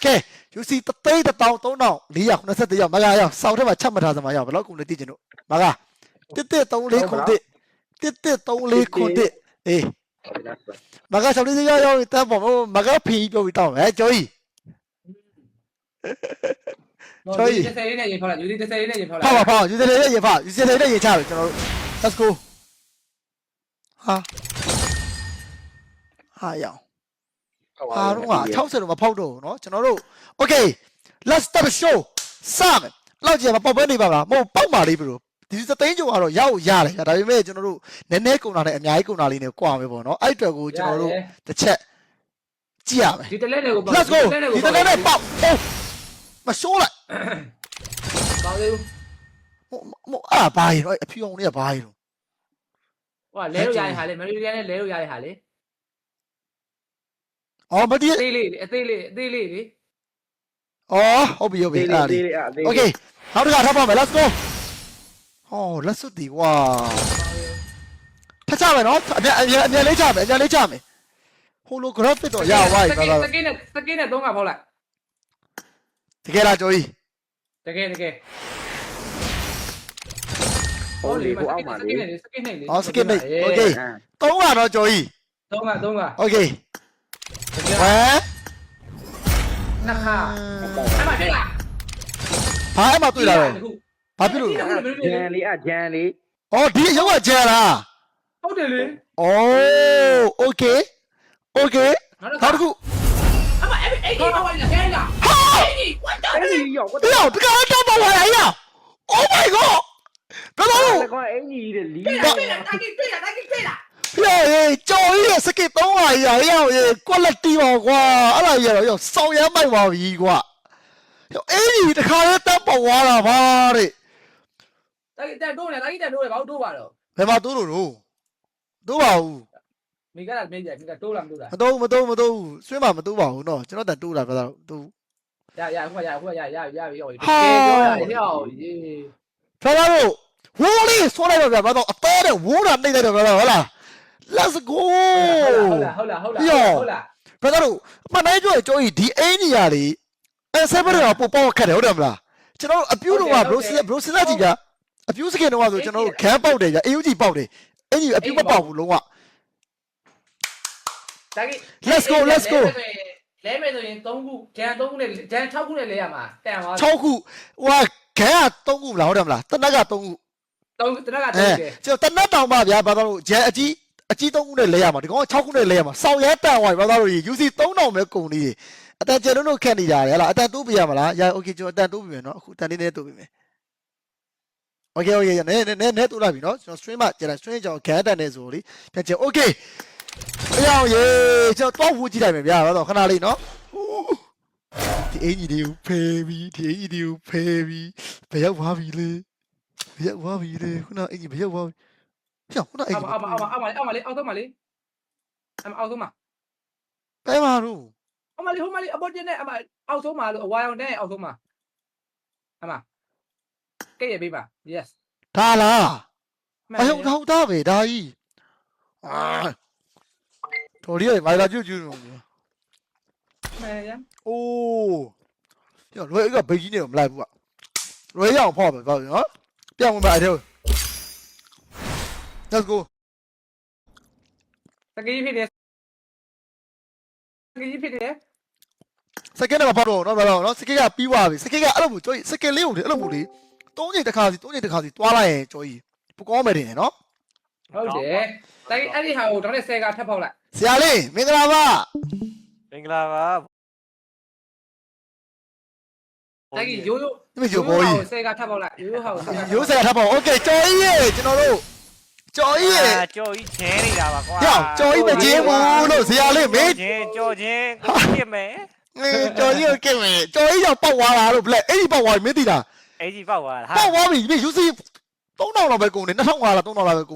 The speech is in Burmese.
ကဲယူစီတသိန်း1,300,490ရောက်မကရောက်စောက်ထဲမှာချက်မှတ်ထားစမှာရောက်ဘယ်လောက်ကုန်လဲသိချင်တို့မက1134ခုတစ်1134ခုတစ်အေးမက6လေးရောက်တန်းပေါ့မကဖီပြောပြီးတောင်းမယ်ကျော်ကြီးကျော်ကြီး30လေးနဲ့ရေဖောက်လိုက်ယူစီ30လေးနဲ့ရေဖောက်လိုက်ဖောက်ယူစီလေးနဲ့ရေဖောက်ယူစီလေးနဲ့ရေချတယ်ကျွန်တော်တို့ let's go ဟာရောင်ဟာတော့60တော့မဖောက်တော့ဘူးเนาะကျွန်တော်တို့ okay let's start the show စမယ်လောက်ကြည့်မပေါက်ပဲနေပါလားမဟုတ်ပေါက်ပါလေးဘယ်လိုဒီသသိန်းကျော်ကတော့ရောက်ရတယ်ဒါပေမဲ့ကျွန်တော်တို့နည်းနည်းကုန်တာနဲ့အများကြီးကုန်တာလေးနဲ့ကွာမယ်ပေါ့เนาะအဲ့အတွက်ကိုကျွန်တော်တို့တစ်ချက်ကြည့်ရမယ်ဒီတလက်တွေကိုပေါက် let's go ဒီတလက်နဲ့ပေါက်မရှိုးလိုက်ပေါက်လေးမအားဘာရောအဖြူအောင်လေးကဘာရောဟိုလဲလို့ရရင်ဟာလေမရီလီယန်နဲ့လဲလို့ရရင်ဟာလေအော်မဒီအသေးလေးလေအော်ဟုတ်ပြီအဲ့ဒါလေး okay နောက်တစ်ခါထပ်ပါမယ် let's go ဟောလက်စွပ်တီဝါထပ်ချမယ်နော်အမြန်လေးချမယ်ဟိုလို graphic တော့ရဝိုင်းပါစကင်းနဲ့3ကဖောက်လိုက်တကယ်လားကျော်ကြီးတကယ်ဟိုလေဟိုအောက်မှာလေစကင်းနဲ့လေအော်စကင်းနဲ့ okay 3ကတော့ကျော်ကြီး3က okay ဝမ်နှစ်ခါအဲ့မှာတွေ့လားဘာအဲ့မှာတွေ့လာတော့ဘာဖြစ်လို့ဂျန်လေးဂျန်လေးအော်ဒီအရုပ်ကဂျန်လားဟုတ်တယ်လေအော် okay နောက်တစ်ခုအဲ့မှာအဲ့ဒီဘာဝလဲခဲလားဟာအဲ့ဒီ what the hell ရောက်တကတော့ဘာဝလဲရ oh my god ဘယ်လိုလဲကွာအင်ကြီးတဲ့လီးတွေ့လားဟေးကြော်ကြီးစကစ်300ရောက်ရေ quality ပါကွာအဲ့ဒါကြီးတော့စောင်းရမ်းမိုက်ပါပြီကွာအင်းကြီးတခါလေးတက်ပေါ်သွားတာပါတဲ့တက်တိုးနေဘာလို့တိုးပါတော့ဘယ်မှာတိုးလို့တိုးပါဘူးမိကလာမေးကြမိကတိုးလားမတိုးလားမတိုးဘူးဆွဲမှာမတိုးပါဘူးနော်ကျွန်တော်တက်တိုးတာပြောတာတိုးရခုကရပြီဟောတကယ်ပြောတာဟောရေးဖလာလို့ဝိုးလေးဆွဲလိုက်ပါဗျာဘာတော့အသေးတဲ့ဝိုးတာနှိမ့်လိုက်တော့ဗျာဟုတ်လား let's go ဟုတ်လားဖလာလို့မနိုင်ကြွကြောကြီးဒီအင်းကြီးရာလေးအဲဆယ်ဘရပို့ပေါ့ခတ်တယ်ဟုတ်တယ်မလားကျွန်တော်အပြူတော့ကဘရိုစဉ်းစားကြည့်ဗျာအပြူစကင်တော့ဆိုကျွန်တော်တို့ခန်းပေါက်တယ်ဗျာ AUG ပေါက်တယ်အဲ့ဒီအပြူမပေါက်ဘူးလုံးဝlet's go လဲမယ်ဆိုရင်3ခုဂျန်3ခုနဲ့ဂျန်6ခုနဲ့လဲရမှာတန်သွား6ခုဟိုကခဲက3ခုမလားဟုတ်တယ်မလားတနက်က3ခုတနက်က3ခုကျွန်တော်တနက်တောင်ပါဗျာဘာသာလို့ဂျန်အကြီး3ခုနဲ့လဲရမှာဒီကောင်က6ခုနဲ့လဲရမှာစောင်းရဲတန်သွားပြီဘာသာလို့ UC 3000ပဲကုန်နေတယ်အတန်ကျွန်တော်တို့ခက်နေကြတယ်ဟလားအတန်တိုးပြရမလားရ okay ကျွန်တော်အတန်တိုးပြမယ်နော်အခုအတန်လေးနဲ့တိုးပြမယ် okay နဲတိုးလိုက်ပြီနော်ကျွန်တော် stream မှာကျွန်တော် stream ကြောင့်ခက်တန်နေဆိုလေပြန်ချင် okay အယောင်ရေကျွန်တော်တော့ဝူကြည့်လိုက်မယ်ဗျာတော့ခဏလေးနော်ဒီအင်ကြီးတွေကိုဖယ်ပြီးဘယ်ရောက်သွားပြီလဲခုနအင်ကြီးဘယ်ရောက်သွားပြီပြောင်းခုနအင်ကြီးအောက်မှာလေအောက်ဆုံးမှာလေအောက်ဆုံးမှာပဲမှာတော့ဟိုမှာလေအပေါ်ကျနေအောက်ဆုံးမှာလို့အဝါရောင်နဲ့အောက်ဆုံးမှာအမကဲ့ရပေးပါ yes ဒါလားအယုံတော့တာပဲဒါကြီးတော်ရီးမိုင်လာကျွတ်လို့မဲရအိုးပြောလွယ်ကဘေးကြီးနေတော့မလိုက်ဘူးကလွယ်ရအောင်ဖောက်ပါပေါ့နော်ပြောင်းဝင်ပါအဲ့ဒါ let's go တကယ်ဖြစ်တယ်စကင်နဲ့မဖောက်တော့နော်ဗျာနော်စကင်ကပြီးသွားပြီစကင်ကအဲ့လိုမျိုးကျော်ကြီးစကင်လေးကိုလေအဲ့လိုမျိုးလေ3ချိန်တစ်ခါစီသွားလိုက်ရင်ကျော်ကြီးပကောမယ်တင်နော်ဟုတ်တယ်တိုင်အဲ့ဒီဟာကိုတော့10ကထပ်ဖောက်လိုက်ဆရာလေးမင်္ဂလာပါတိုင်ရိုးဘောကြီး10ကထပ်ဖောက်လိုက်ရိုး10ကထပ်ဖောက်โอเคကျော်ကြီးရေကျွန်တော်တို့ကျော်ကြီးရေကျော်ကြီးချဲနေတာပါကွာကျော်ကြီးမကျင်းဘူးလို့ဆရာလေးမင်းကျော်ချင်းပြစ်မယ်ကျော်ကြီးကိုကင်မယ်ကျော်ကြီးရောက်ပေါက်သွားတာလို့ဘလက်အဲ့ဒီပေါက်သွားပြီမင်းသိလားအဲ့ဒီပေါက်သွားတာပေါက်သွားပြီမင်းယူစီ3000လောက်ပဲကုန်တယ်2500လား3000လောက်ပဲကုန်